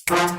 What's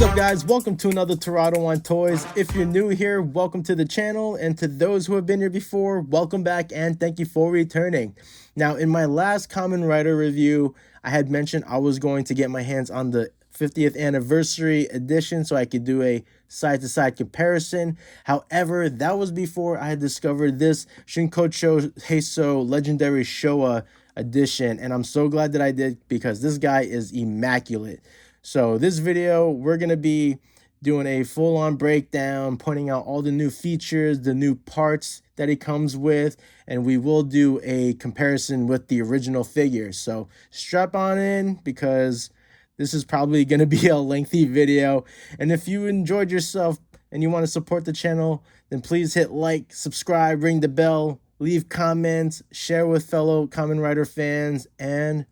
up, guys? Welcome to another Terado on Toys. If you're new here, welcome to the channel, and to those who have been here before, welcome back and thank you for returning. Now, in my last Kamen Rider review, I had mentioned I was going to get my hands on the 50th anniversary edition so I could do a side-to-side comparison. However, that was before I had discovered this Shinkochou Heisou Legendary Showa edition, and I'm so glad that I did because this guy is immaculate. So this video, we're going to be doing a full-on breakdown, pointing out all the new features, the new parts that he comes with, and we will do a comparison with the original figure. So strap on in because this is probably going to be a lengthy video. And if you enjoyed yourself and you want to support the channel, then please hit like, subscribe, ring the bell, leave comments, share with fellow Kamen Rider fans, and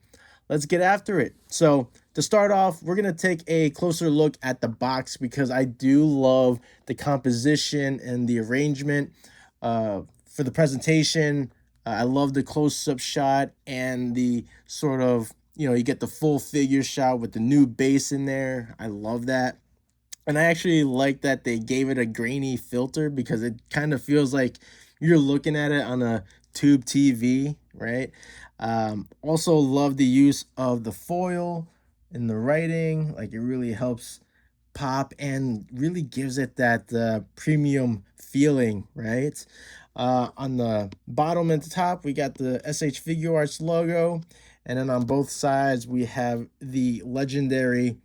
let's get after it. So to start off, we're going to take a closer look at the box because I do love the composition and the arrangement for the presentation. I love the close-up shot and the sort of, you get the full figure shot with the new base in there. I love that. And I actually like that they gave it a grainy filter because it kind of feels like you're looking at it on a tube TV, right? Also love the use of the foil in the writing. Like, it really helps pop and really gives it that premium feeling, right? On the bottom and the top, we got the Figuarts logo. And then on both sides, we have the legendary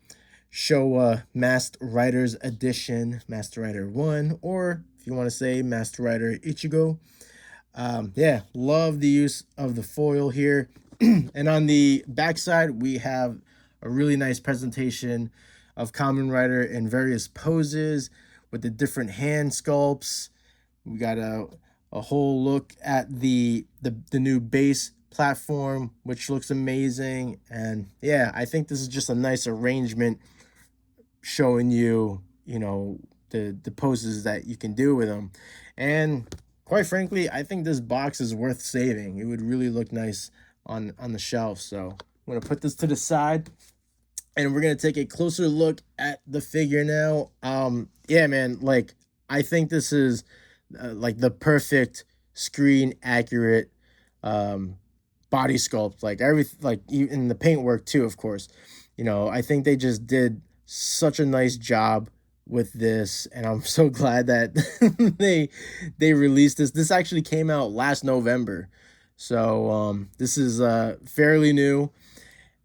Showa Masked Riders Edition, Master Rider 1, or if you want to say Master Rider Ichigo. Yeah, love the use of the foil here. And on the backside, we have a really nice presentation of Kamen Rider in various poses with the different hand sculpts. We got a whole look at the new base platform, which looks amazing. And yeah, I think this is just a nice arrangement showing you, the poses that you can do with them. And quite frankly, I think this box is worth saving. It would really look nice on the shelf. So I'm going to put this to the side and we're going to take a closer look at the figure now. Yeah, man, like, I think this is like the perfect screen accurate body sculpt, like in the paintwork too, of course. I think they just did such a nice job with this, and I'm so glad that they released this. This actually came out last November, so this is fairly new.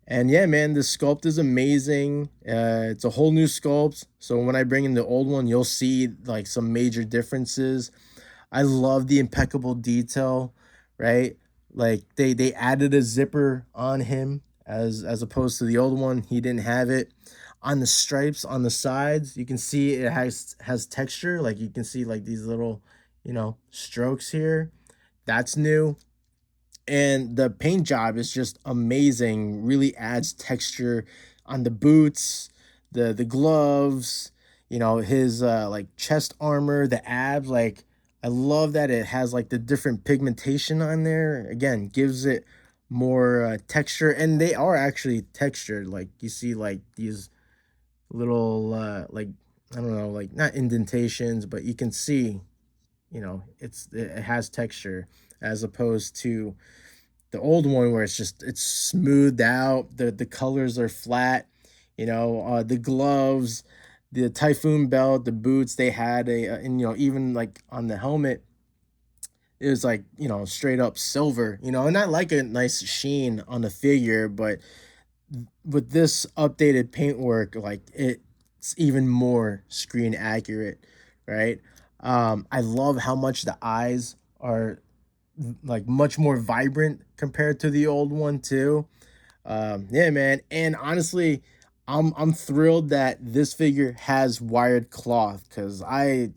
And yeah, man, the sculpt is amazing. It's a whole new sculpt, so when I bring in the old one, you'll see like some major differences. I love the impeccable detail, right? Like they added a zipper on him as opposed to the old one. He didn't have it. On the stripes on the sides, you can see it has texture. Like, you can see like these little, strokes here. That's new. And the paint job is just amazing. Really adds texture on the boots, the gloves, his like chest armor, the abs. Like, I love that it has like the different pigmentation on there. Again, gives it more texture, and they are actually textured. Like, you see like these little like, I don't know, like, not indentations, but you can see, it has texture, as opposed to the old one where it's smoothed out. The colors are flat. The gloves, the typhoon belt, the boots, they had and even like on the helmet, it was like, straight up silver, and I like a nice sheen on the figure, but with this updated paintwork, like, it's even more screen accurate, right? I love how much the eyes are like much more vibrant compared to the old one too. Yeah, man, and honestly, I'm thrilled that this figure has wired cloth, because not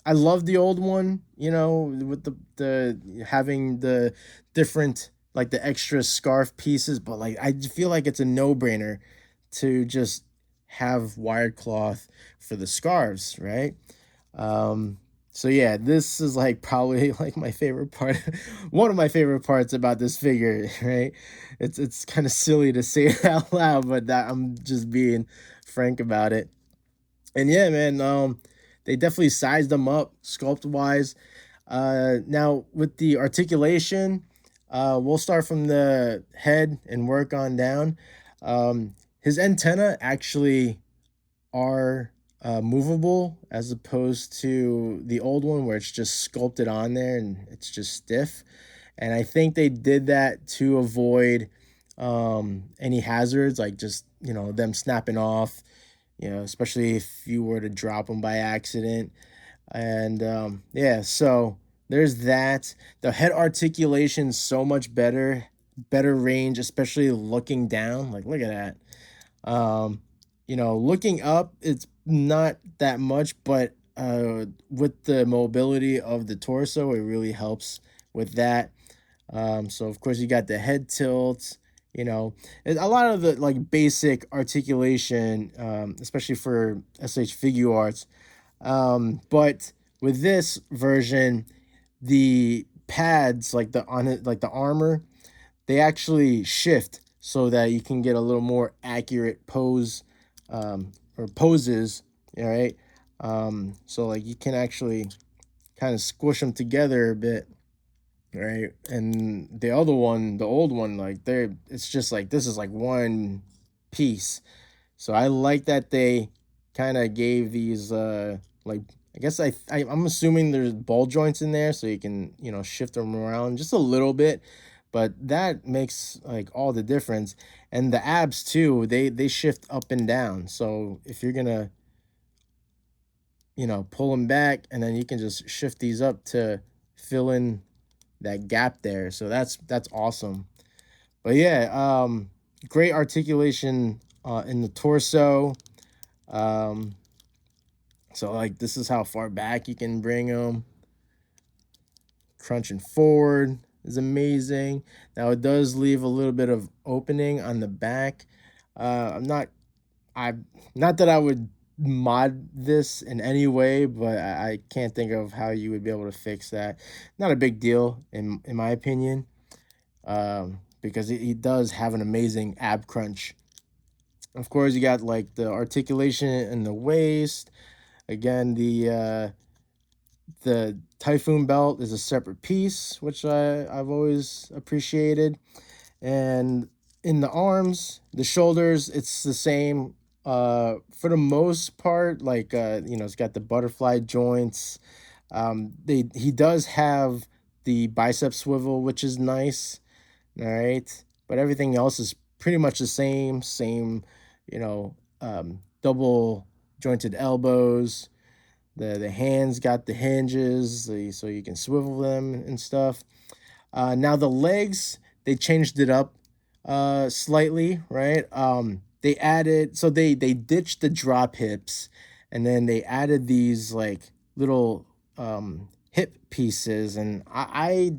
I love the old one, with the having the different, like, the extra scarf pieces, but like, I feel like it's a no-brainer to just have wired cloth for the scarves, right? So yeah, this is like probably like my favorite part, one of my favorite parts about this figure, right? It's kind of silly to say it out loud, but that I'm just being frank about it. And yeah, man, they definitely sized them up sculpt wise. Now with the articulation, we'll start from the head and work on down. His antenna actually are movable as opposed to the old one where it's just sculpted on there and it's just stiff. And I think they did that to avoid any hazards, like just, them snapping off, especially if you were to drop them by accident. And yeah, so there's that. The head articulation so much better, better range, especially looking down. Like, look at that. Um, looking up, it's not that much, but with the mobility of the torso, it really helps with that. So of course you got the head tilt, and a lot of the like basic articulation, especially for shfiguarts. But with this version, the pads like the on it, like the armor, they actually shift so that you can get a little more accurate pose, or poses. All right. So like you can actually kind of squish them together a bit, right? And the other one, the old one, like it's just like this is like one piece. So I like that they kind of gave these like I guess I'm assuming there's ball joints in there so you can, shift them around just a little bit, but that makes like all the difference. And the abs too, they shift up and down. So if you're going to, pull them back and then you can just shift these up to fill in that gap there. So that's awesome. But yeah, great articulation in the torso. Um, so like this is how far back you can bring them. Crunching forward is amazing. Now it does leave a little bit of opening on the back. I not that I would mod this in any way, but I can't think of how you would be able to fix that. Not a big deal in my opinion, because he does have an amazing ab crunch. Of course, you got like the articulation in the waist. Again, the typhoon belt is a separate piece, which I've always appreciated. And in the arms, the shoulders, it's the same. For the most part, like it's got the butterfly joints. He does have the bicep swivel, which is nice. All right. But everything else is pretty much the same, double jointed elbows. The hands got the hinges, so you can swivel them and stuff. Now the legs, they changed it up slightly, right? They added, so they ditched the drop hips and then they added these like little hip pieces. And I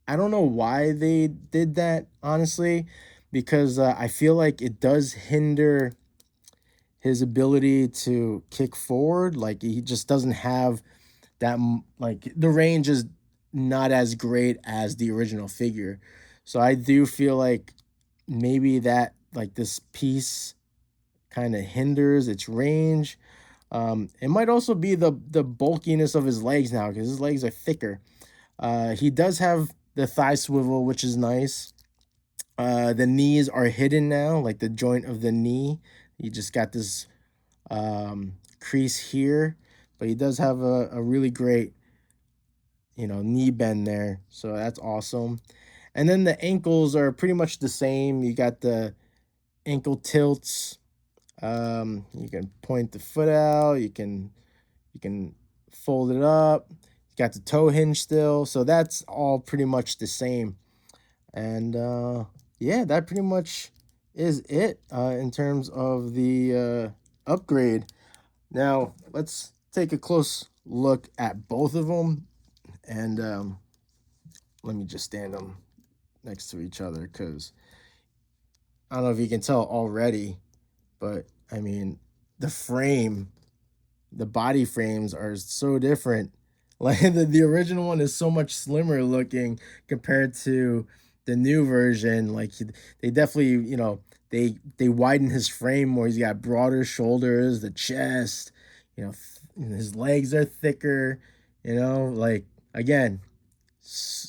don't know why they did that, honestly, because I feel like it does hinder his ability to kick forward. Like he just doesn't have that like the range is not as great as the original figure. So I do feel like maybe that like this piece kind of hinders its range. It might also be the bulkiness of his legs now because his legs are thicker. He does have the thigh swivel, which is nice. The knees are hidden now, like the joint of the knee. You just got this crease here, but he does have a really great, knee bend there. So that's awesome. And then the ankles are pretty much the same. You got the ankle tilts. You can point the foot out. You can fold it up. You got the toe hinge still. So that's all pretty much the same. And yeah, that pretty much is it in terms of the upgrade. Now let's take a close look at both of them, and let me just stand them next to each other because I don't know if you can tell already, but I mean the frame, the body frames are so different. Like the original one is so much slimmer looking compared to the new version. Like they definitely, they widen his frame more. He's got broader shoulders, the chest, his legs are thicker, like again,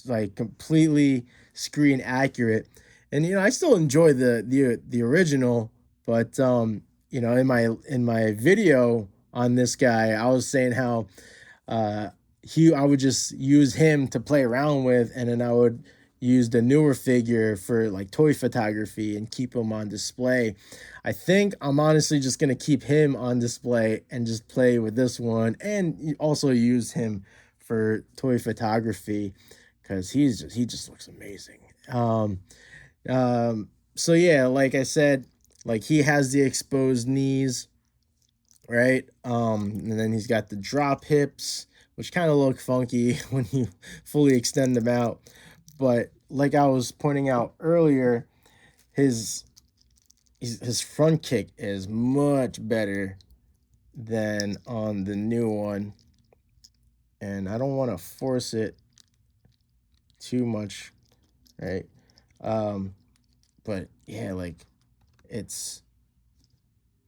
like completely screen accurate. And I still enjoy the original, but in my video on this guy, I was saying how uh I would just use him to play around with, and then I would use the newer figure for like toy photography and keep him on display. I think I'm honestly just gonna keep him on display and just play with this one, and also use him for toy photography because he just looks amazing. So yeah, like I said, like he has the exposed knees, right? And then he's got the drop hips, which kind of look funky when you fully extend them out. But like I was pointing out earlier, his his front kick is much better than on the new one. And I don't want to force it too much, right? Um, but yeah, like it's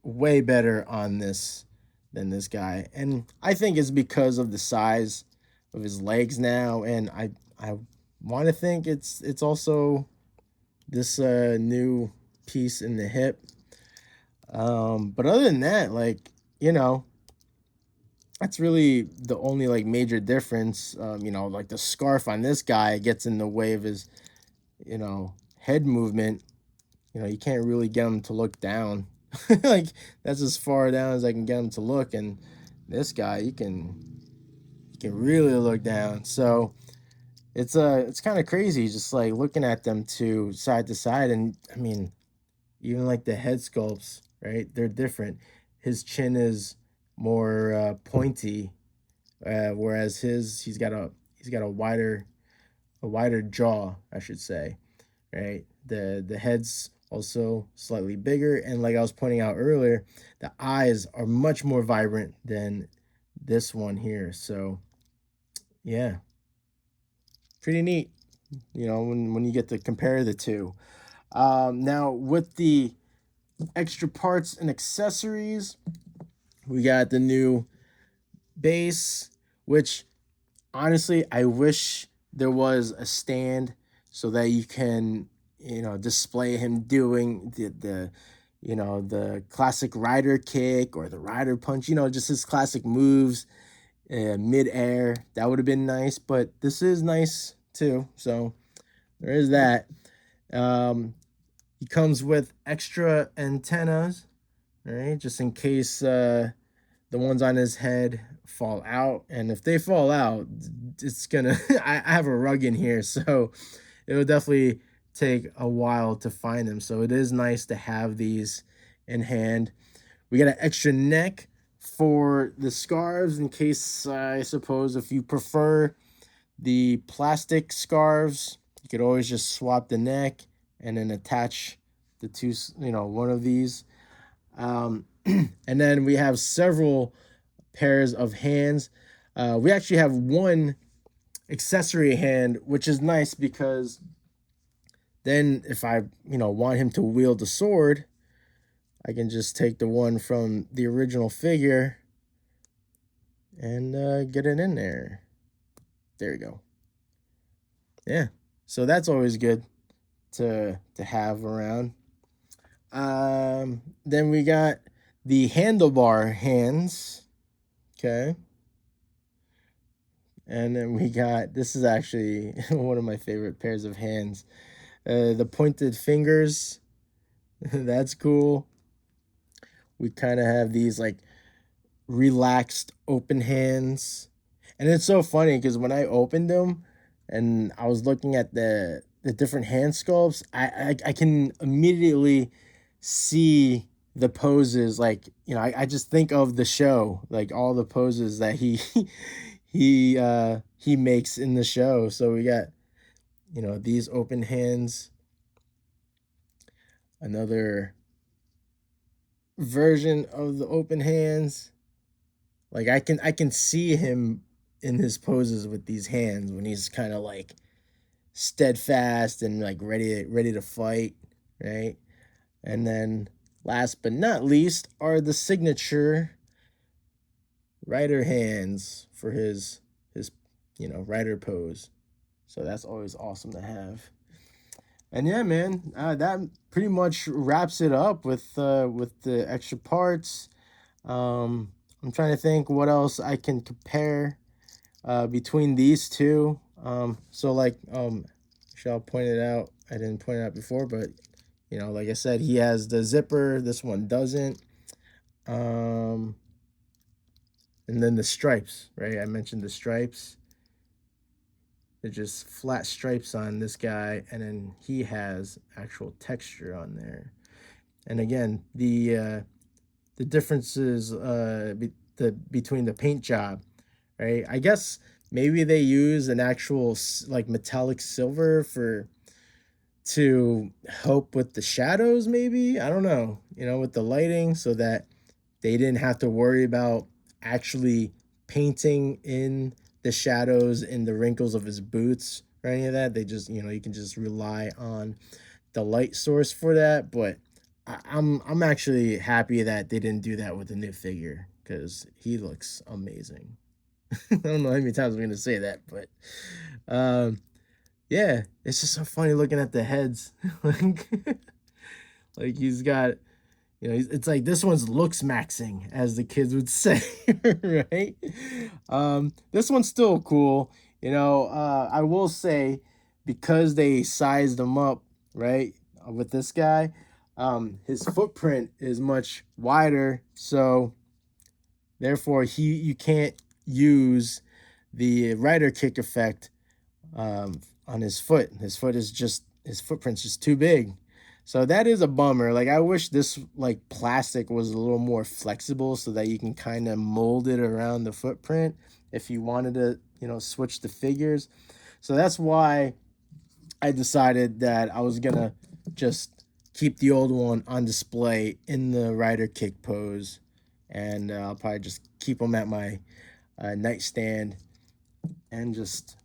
way better on this than this guy. And I think it's because of the size of his legs now, and I want to think it's also this new piece in the hip. But other than that, like, you know, that's really the only like major difference. Like the scarf on this guy gets in the way of his, head movement. You can't really get him to look down. Like that's as far down as I can get him to look. And this guy, you can really look down. So it's kind of crazy just like looking at them two side to side. And I mean, even like the head sculpts, right? They're different. His chin is more pointy, whereas he's got a wider jaw, I should say, right? The head's also slightly bigger, and like I was pointing out earlier, the eyes are much more vibrant than this one here. So yeah, pretty neat. When you get to compare the two. Now with the extra parts and accessories, we got the new base, which honestly I wish there was a stand so that you can display him doing the classic rider kick or the rider punch, just his classic moves mid-air. That would have been nice, but this is nice too, so there is that. um he comes with extra antennas, all right, just in case the ones on his head fall out. And if they fall out, it's gonna I have a rug in here, so it'll definitely take a while to find them. So it is nice to have these in hand. We got an extra neck for the scarves in case, I suppose, if you prefer the plastic scarves, you could always just swap the neck and then attach the two, one of these. And then we have several pairs of hands. We actually have one accessory hand, which is nice because then if I, want him to wield a sword, I can just take the one from the original figure and get it in there. There we go. Yeah. So that's always good to have around. Then we got the handlebar hands. Okay. And then we got, this is actually one of my favorite pairs of hands. The pointed fingers. That's cool. We kind of have these like relaxed open hands. And it's so funny because when I opened them and I was looking at the different hand sculpts, I can immediately see the poses. Like, I just think of the show, like all the poses that he makes in the show. So we got, these open hands, another version of the open hands. Like I can see him in his poses with these hands when he's kind of like steadfast and like ready to fight, right? And then last but not least are the signature rider hands for his rider pose. So that's always awesome to have. And yeah, man, that pretty much wraps it up with the extra parts. I'm trying to think what else I can compare between these two. So like Michelle pointed out, I didn't point it out before, but like I said, he has the zipper. This one doesn't. And then the stripes, right? I mentioned the stripes. They're just flat stripes on this guy, and then he has actual texture on there. And again, the differences between the paint job, right? I guess maybe they use an actual like metallic silver to help with the shadows, maybe. I don't know, with the lighting, so that they didn't have to worry about actually painting in the shadows in the wrinkles of his boots or any of that. They just, you can just rely on the light source for that. But I'm actually happy that they didn't do that with the new figure, because he looks amazing. I don't know how many times I'm gonna say that, but yeah, it's just so funny looking at the heads. like he's got, it's like this one's looks maxing, as the kids would say, right? This one's still cool. I will say, because they sized him up, right, with this guy, his footprint is much wider, so therefore you can't use the rider kick effect on his foot. His footprint's just too big. So that is a bummer. Like, I wish this like plastic was a little more flexible, so that you can kind of mold it around the footprint if you wanted to, switch the figures. So that's why I decided that I was gonna just keep the old one on display in the rider kick pose, and I'll probably just keep them at my nightstand and just,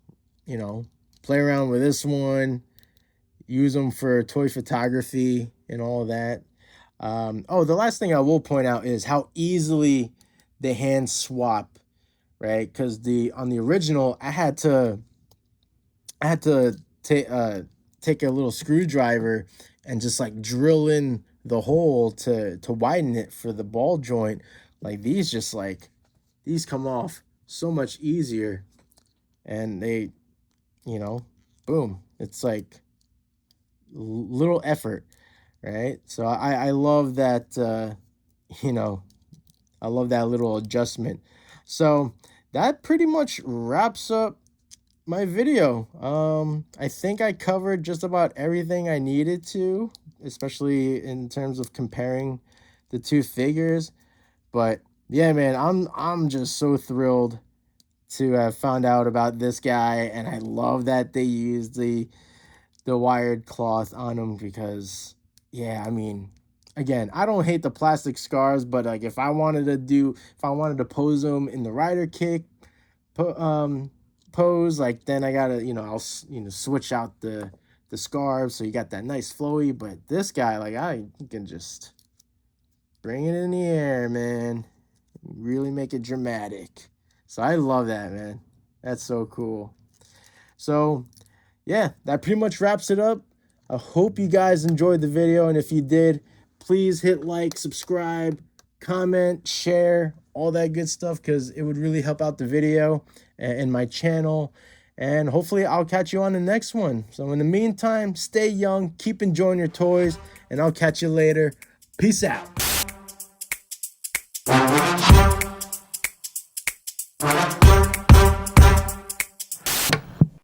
play around with this one, use them for toy photography and all of that. Oh, the last thing I will point out is how easily the hand swap, right? Because on the original, I had to take a little screwdriver and just like drill in the hole to widen it for the ball joint. Like these come off so much easier, and they, boom, it's like little effort, right? So I love that, I love that little adjustment. So that pretty much wraps up my video. I think I covered just about everything I needed to, especially in terms of comparing the two figures. But yeah, man, I'm just so thrilled to have found out about this guy, and I love that they used the wired cloth on him, because yeah, I mean, again, I don't hate the plastic scars, but like if I wanted to pose them in the rider kick pose, like then I gotta, I'll switch out the scarves, so you got that nice flowy. But this guy, like, I can just bring it in the air, man, really make it dramatic. So I love that, man. That's so cool. So yeah, that pretty much wraps it up. I hope you guys enjoyed the video, and if you did, please hit like, subscribe, comment, share, all that good stuff, because it would really help out the video and my channel. And hopefully I'll catch you on the next one. So in the meantime, stay young, keep enjoying your toys, and I'll catch you later. Peace out.